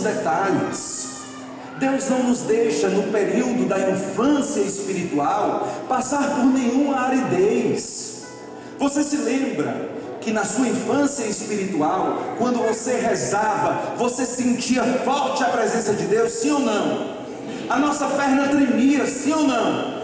detalhes. Deus não nos deixa, no período da infância espiritual, passar por nenhuma aridez. Você se lembra que na sua infância espiritual, quando você rezava, você sentia forte a presença de Deus, sim ou não? A nossa perna tremia, sim ou não?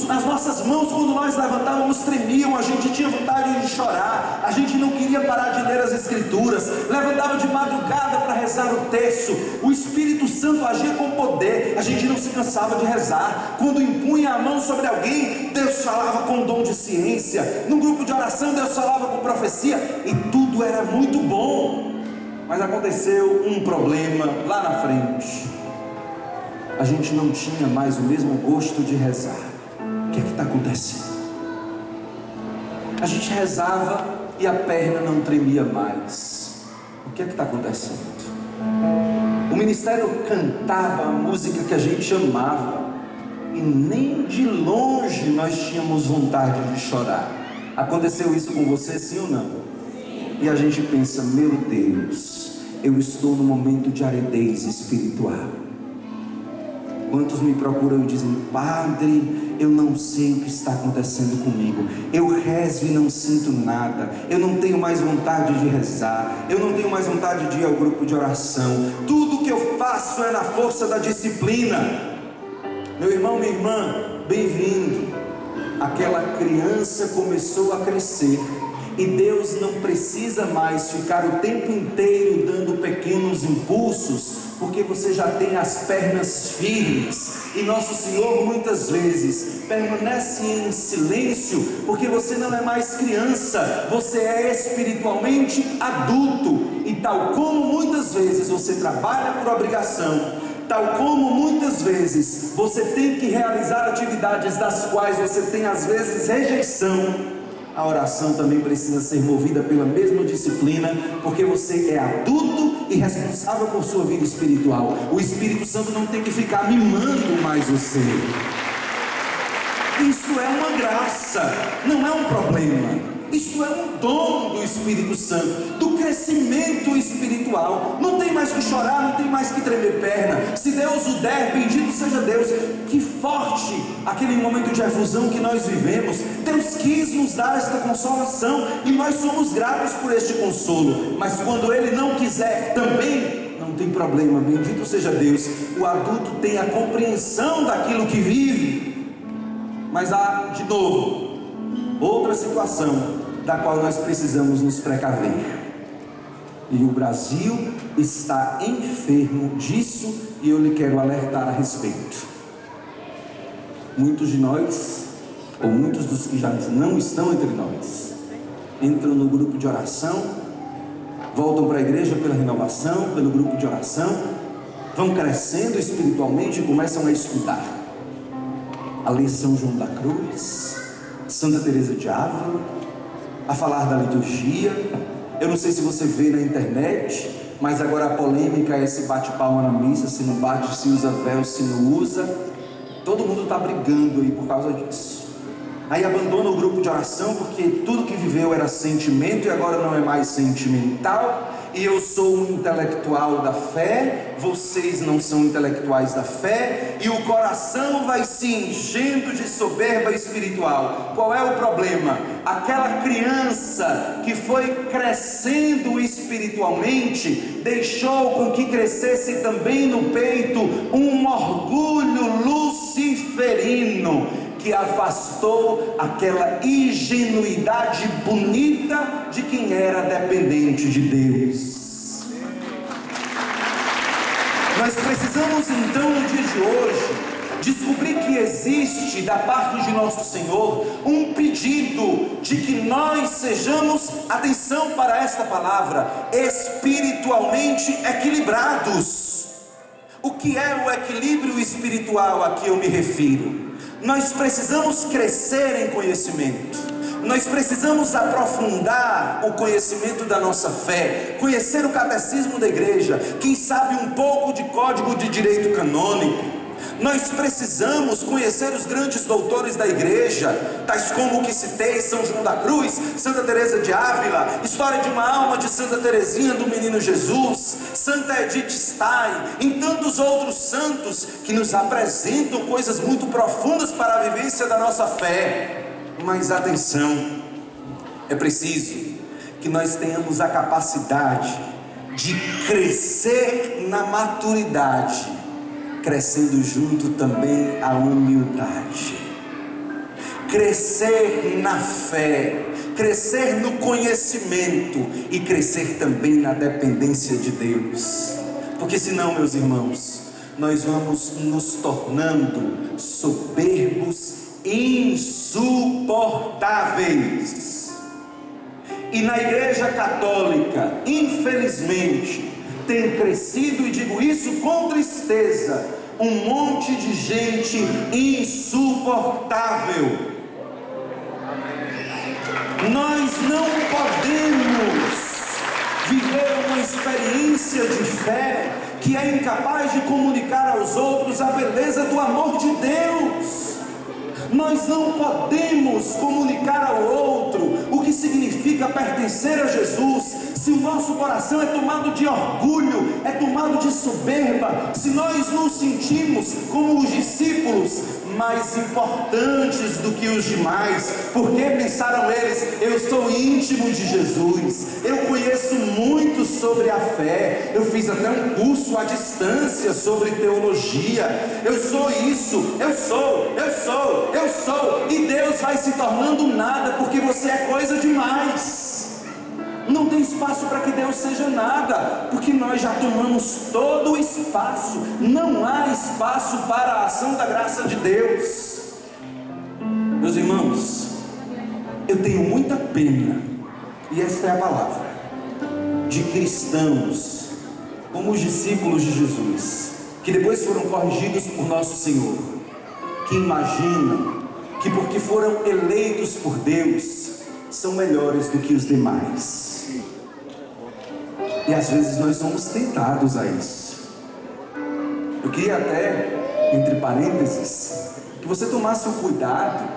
As nossas mãos, quando nós levantávamos, tremiam, a gente tinha vontade de chorar, a gente não queria parar de ler as Escrituras, levantava de madrugada para rezar o terço, o Espírito Santo agia com poder, a gente não se cansava de rezar. Quando impunha a mão sobre alguém, Deus falava com dom de ciência, no grupo de oração Deus falava com profecia, e tudo era muito bom. Mas aconteceu um problema lá na frente, a gente não tinha mais o mesmo gosto de rezar. O que é que está acontecendo? A gente rezava e a perna não tremia mais. O que é que está acontecendo? O ministério cantava a música que a gente amava e nem de longe nós tínhamos vontade de chorar. Aconteceu isso com você, sim ou não? E a gente pensa, meu Deus, eu estou num momento de aridez espiritual. Quantos me procuram e dizem, Padre, eu não sei o que está acontecendo comigo, eu rezo e não sinto nada, eu não tenho mais vontade de rezar, eu não tenho mais vontade de ir ao grupo de oração, tudo que eu faço é na força da disciplina. Meu irmão, minha irmã, bem-vindo. Aquela criança começou a crescer e Deus não precisa mais ficar o tempo inteiro dando pequenos impulsos, porque você já tem as pernas firmes. E nosso Senhor muitas vezes permanece em silêncio, porque você não é mais criança, você é espiritualmente adulto. E tal como muitas vezes você trabalha por obrigação, tal como muitas vezes você tem que realizar atividades das quais você tem às vezes rejeição, a oração também precisa ser movida pela mesma disciplina, porque você é adulto e responsável por sua vida espiritual. O Espírito Santo não tem que ficar mimando mais você. Isso é uma graça, não é um problema. Isso é um dom do Espírito Santo, do crescimento espiritual. Não tem mais que chorar, não tem mais que tremer perna. Se Deus o der, bendito seja Deus. Que forte aquele momento de efusão que nós vivemos. Deus quis nos dar esta consolação e nós somos gratos por este consolo. Mas quando Ele não quiser também, não tem problema, bendito seja Deus. O adulto tem a compreensão daquilo que vive. Mas há, de novo, outra situação da qual nós precisamos nos precaver. E o Brasil está enfermo disso, e eu lhe quero alertar a respeito. Muitos de nós, ou muitos dos que já não estão entre nós, entram no grupo de oração, voltam para a igreja pela renovação, pelo grupo de oração, vão crescendo espiritualmente e começam a estudar a ler São João da Cruz, Santa Teresa de Ávila, a falar da liturgia. Eu não sei se você vê na internet, mas agora a polêmica é se bate palma na missa, se não bate, se usa véu, se não usa. Todo mundo está brigando aí por causa disso. Aí abandona o grupo de oração porque tudo que viveu era sentimento e agora não é mais sentimental. E eu sou um intelectual da fé, vocês não são intelectuais da fé, e o coração vai se enchendo de soberba espiritual. Qual é o problema? Aquela criança que foi crescendo espiritualmente, deixou com que crescesse também no peito um orgulho luciferino, que afastou aquela ingenuidade bonita de quem era dependente de Deus. Nós precisamos então, no dia de hoje, descobrir que existe da parte de nosso Senhor um pedido de que nós sejamos, atenção para esta palavra, espiritualmente equilibrados. O que é o equilíbrio espiritual a que eu me refiro? Nós precisamos crescer em conhecimento, nós precisamos aprofundar o conhecimento da nossa fé, conhecer o catecismo da igreja, quem sabe um pouco de código de direito canônico, Nós precisamos conhecer os grandes doutores da igreja, tais como o que citei, São João da Cruz, Santa Teresa de Ávila, História de uma Alma de Santa Teresinha do Menino Jesus, Santa Edith Stein, e tantos outros santos que nos apresentam coisas muito profundas para a vivência da nossa fé. Mas atenção, é preciso que nós tenhamos a capacidade de crescer na maturidade, crescendo junto também a humildade, crescer na fé, crescer no conhecimento e crescer também na dependência de Deus, porque senão, meus irmãos, nós vamos nos tornando soberbos, insuportáveis. E na Igreja Católica, infelizmente, tem crescido, e digo isso com tristeza, um monte de gente insuportável. Nós não podemos viver uma experiência de fé que é incapaz de comunicar aos outros a beleza do amor de Deus. Nós não podemos comunicar ao outro o que significa pertencer a Jesus, se o nosso coração é tomado de orgulho, é tomado de soberba, se nós nos sentimos como os discípulos mais importantes do que os demais, porque pensaram eles: eu sou íntimo de Jesus, eu conheço muito sobre a fé, eu fiz até um curso à distância sobre teologia, eu sou isso, eu sou, e Deus vai se tornando nada, porque você é coisa demais. Não tem espaço para que Deus seja nada, porque nós já tomamos todo o espaço. Não há espaço para a ação da graça de Deus. Meus irmãos, eu tenho muita pena, e esta é a palavra, de cristãos como os discípulos de Jesus, que depois foram corrigidos por nosso Senhor, que imaginam que porque foram eleitos por Deus são melhores do que os demais. E às vezes nós somos tentados a isso. Eu queria até, entre parênteses, que você tomasse o cuidado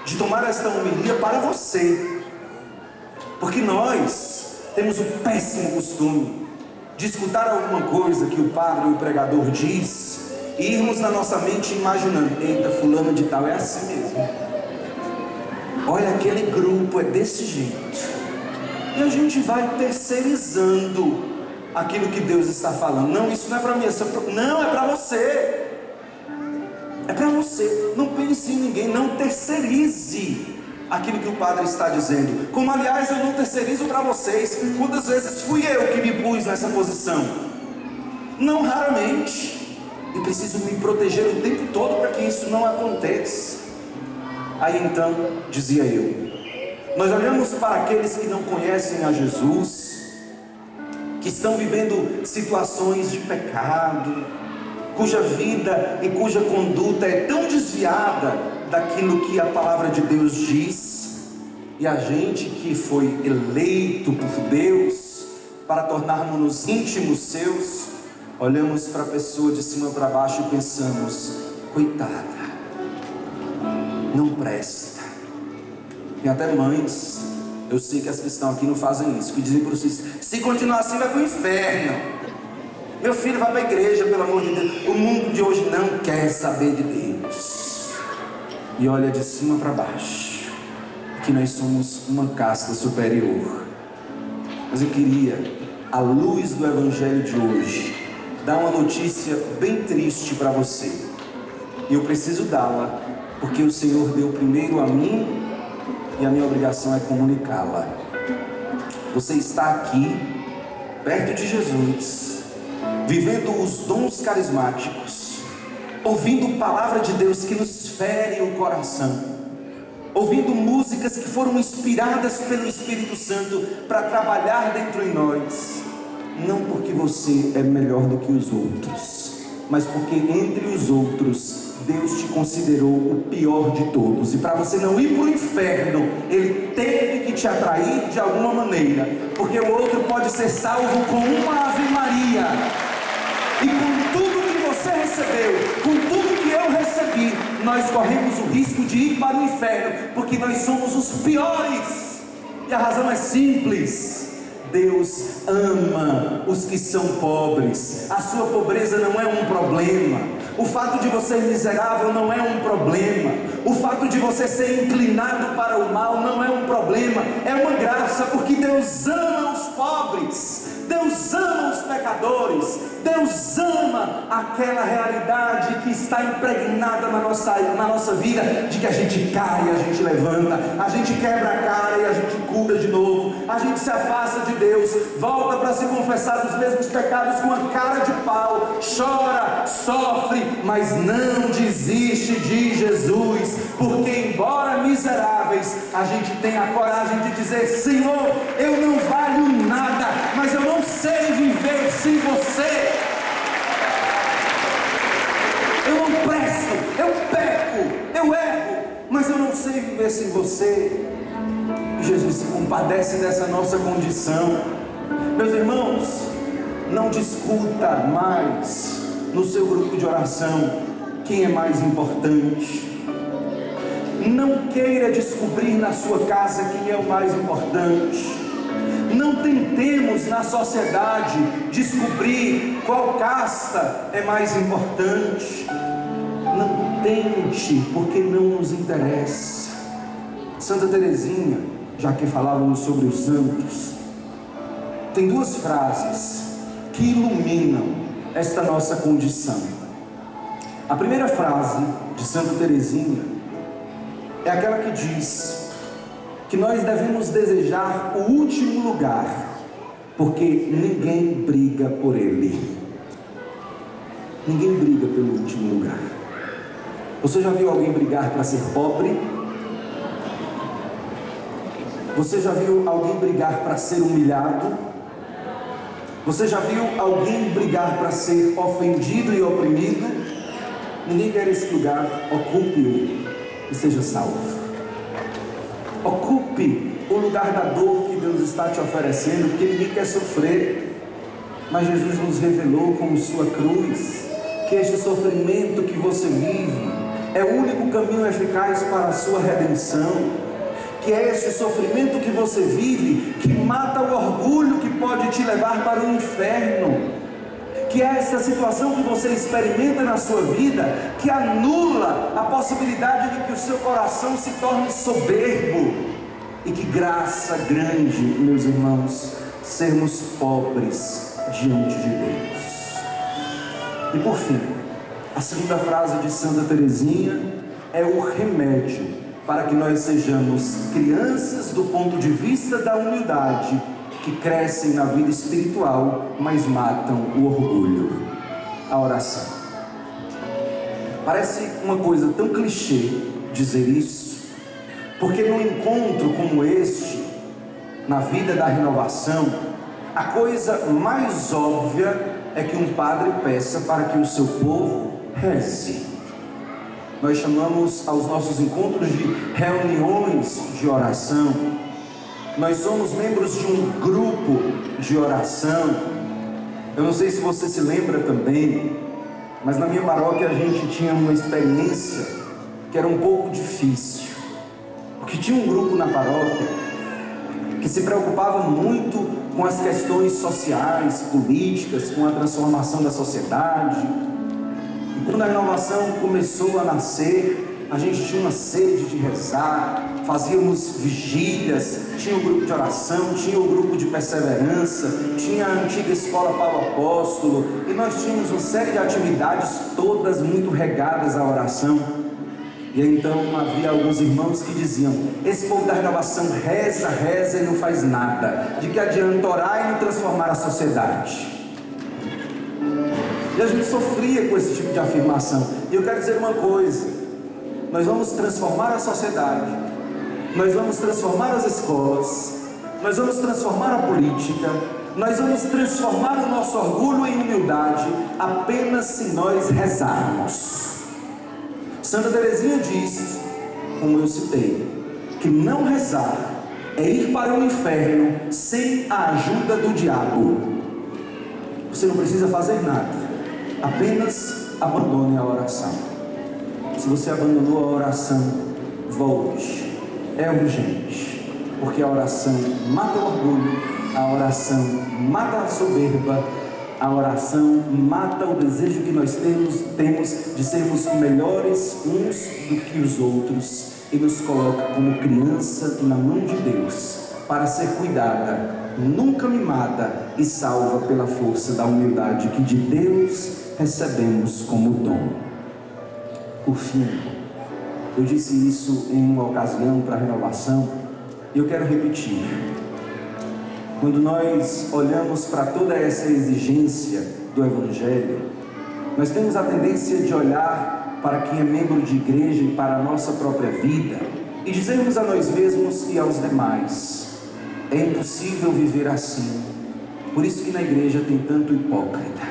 de tomar esta homilia para você, porque nós temos o péssimo costume de escutar alguma coisa que o padre ou o pregador diz e irmos na nossa mente imaginando: eita, fulano de tal é assim mesmo, olha, aquele grupo é desse jeito. E a gente vai terceirizando aquilo que Deus está falando. Não, isso não é para mim, não, é para você. É para você. Não pense em ninguém, não terceirize aquilo que o padre está dizendo. Como aliás eu não terceirizo para vocês. Quantas vezes fui eu que me pus nessa posição? Não raramente. E preciso me proteger o tempo todo para que isso não aconteça. Aí então, dizia eu, nós olhamos para aqueles que não conhecem a Jesus, que estão vivendo situações de pecado, cuja vida e cuja conduta é tão desviada daquilo que a palavra de Deus diz, e a gente que foi eleito por Deus para tornarmos-nos íntimos seus, olhamos para a pessoa de cima para baixo e pensamos: coitada, não presta. Tem até mães, eu sei que as que estão aqui não fazem isso, que dizem para vocês: se continuar assim vai para o inferno, meu filho vai para a igreja, pelo amor de Deus. O mundo de hoje não quer saber de Deus. E olha de cima para baixo, que nós somos uma casta superior. Mas eu queria, à luz do evangelho de hoje, dar uma notícia bem triste para você, e eu preciso dá-la, porque o Senhor deu primeiro a mim, e a minha obrigação é comunicá-la. Você está aqui, perto de Jesus, vivendo os dons carismáticos, ouvindo palavra de Deus que nos fere o coração, ouvindo músicas que foram inspiradas pelo Espírito Santo para trabalhar dentro em nós, não porque você é melhor do que os outros, mas porque entre os outros Deus te considerou o pior de todos, e para você não ir para o inferno, Ele teve que te atrair de alguma maneira, porque o outro pode ser salvo com uma Ave Maria, e com tudo que você recebeu, com tudo nós corremos o risco de ir para o inferno, porque nós somos os piores. E a razão é simples: Deus ama os que são pobres. A sua pobreza não é um problema. O fato de você ser miserável não é um problema. O fato de você ser inclinado para o mal não é um problema. É uma graça, porque Deus ama os pobres. Deus ama os pecadores. Deus ama aquela realidade que está impregnada na nossa vida, de que a gente cai, a gente levanta, a gente quebra a cara e a gente cura de novo, a gente se afasta de Deus, volta para se confessar dos mesmos pecados com a cara de pau, chora, sofre, mas não desiste de Jesus, porque embora miseráveis, a gente tem a coragem de dizer: Senhor, eu não valho nada, mas eu não sei viver sem você. Eu não presto, eu peco, eu erro, mas eu não sei viver sem você. E Jesus se compadece dessa nossa condição. Meus irmãos, não discuta mais no seu grupo de oração quem é mais importante. Não queira descobrir na sua casa quem é o mais importante. Não tentemos na sociedade descobrir qual casta é mais importante. Não tente, porque não nos interessa. Santa Teresinha, já que falávamos sobre os santos, tem duas frases que iluminam esta nossa condição. A primeira frase de Santa Teresinha é aquela que diz que nós devemos desejar o último lugar, porque ninguém briga por ele. Ninguém briga pelo último lugar. Você já viu alguém brigar para ser pobre? Você já viu alguém brigar para ser humilhado? Você já viu alguém brigar para ser ofendido e oprimido? Ninguém quer esse lugar. Ocupe-o e seja salvo. Ocupe o lugar da dor que Deus está te oferecendo, porque ninguém quer sofrer. Mas Jesus nos revelou com sua cruz que este sofrimento que você vive é o único caminho eficaz para a sua redenção. Que é este sofrimento que você vive que mata o orgulho que pode te levar para o inferno. Que é essa situação que você experimenta na sua vida que anula a possibilidade de que o seu coração se torne soberbo. E que graça grande, meus irmãos, sermos pobres diante de Deus. E por fim, a segunda frase de Santa Teresinha é o remédio para que nós sejamos crianças do ponto de vista da humildade, que crescem na vida espiritual, mas matam o orgulho. A oração. Parece uma coisa tão clichê dizer isso, porque num encontro como este, na vida da renovação, a coisa mais óbvia é que um padre peça para que o seu povo reze. Nós chamamos aos nossos encontros de reuniões de oração. Nós somos membros de um grupo de oração. Eu não sei se você se lembra também, mas na minha paróquia a gente tinha uma experiência que era um pouco difícil. Porque tinha um grupo na paróquia que se preocupava muito com as questões sociais, políticas, com a transformação da sociedade. E quando a renovação começou a nascer, a gente tinha uma sede de rezar, fazíamos vigílias, tinha o grupo de oração, tinha o grupo de perseverança, tinha a antiga escola Paulo Apóstolo, e nós tínhamos uma série de atividades, todas muito regadas à oração. E então havia alguns irmãos que diziam: esse povo da renovação reza, reza e não faz nada. De que adianta orar e não transformar a sociedade? E a gente sofria com esse tipo de afirmação. E eu quero dizer uma coisa: nós vamos transformar a sociedade, nós vamos transformar as escolas, nós vamos transformar a política, nós vamos transformar o nosso orgulho em humildade apenas se nós rezarmos. Santa Teresinha diz, como eu citei, que não rezar é ir para o inferno sem a ajuda do diabo. Você não precisa fazer nada, apenas abandone a oração. Se você abandonou a oração, volte. É urgente, porque a oração mata o orgulho, a oração mata a soberba, a oração mata o desejo que nós temos de sermos melhores uns do que os outros, e nos coloca como criança na mão de Deus, para ser cuidada, nunca mimada e salva pela força da humildade que de Deus recebemos como dom. Por fim, eu disse isso em uma ocasião para a renovação, e eu quero repetir. Quando nós olhamos para toda essa exigência do Evangelho, nós temos a tendência de olhar para quem é membro de igreja e para a nossa própria vida, e dizermos a nós mesmos e aos demais: é impossível viver assim, por isso que na igreja tem tanto hipócrita,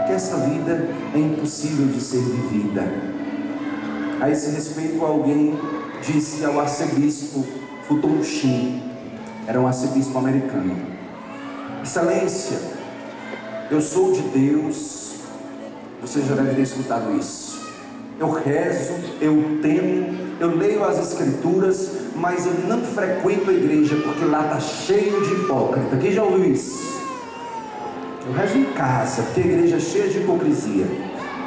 que essa vida é impossível de ser vivida. A esse respeito, alguém disse ao arcebispo Fulton Sheen, era um arcebispo americano: Excelência, eu sou de Deus. Você já deve ter escutado isso. Eu rezo, eu temo, eu leio as escrituras, mas eu não frequento a igreja porque lá está cheio de hipócrita. Quem já ouviu isso? Eu rezo em casa porque a igreja é cheia de hipocrisia.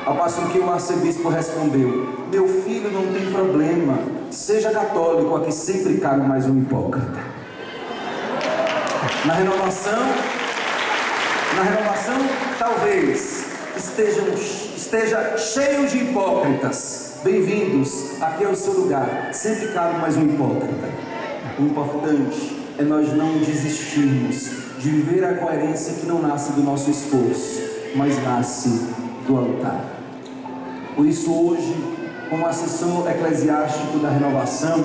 Ao passo que o arcebispo respondeu: meu filho, não tem problema, seja católico, aqui sempre cabe mais um hipócrita. Na renovação, talvez esteja cheio de hipócritas. Bem-vindos, aqui é o seu lugar, sempre cabe mais um hipócrita. O importante é nós não desistirmos de viver a coerência que não nasce do nosso esforço, mas nasce do altar. Por isso hoje, como assessor eclesiástico da renovação,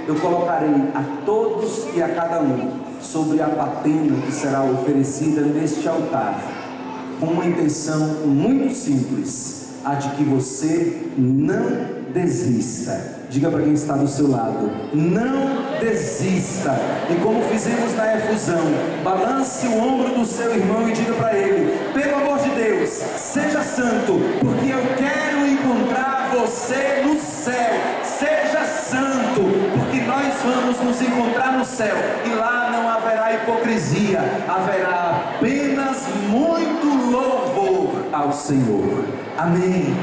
eu colocarei a todos e a cada um sobre a patena que será oferecida neste altar, com uma intenção muito simples: a de que você não desista. Diga para quem está do seu lado: não desista. E como fizemos na efusão, balance o ombro do seu irmão e diga para ele: pelo amor de Deus, seja santo, porque eu quero encontrar você no céu. Seja santo, porque nós vamos nos encontrar no céu, e lá não haverá hipocrisia, haverá apenas muito louvor ao Senhor. Amém.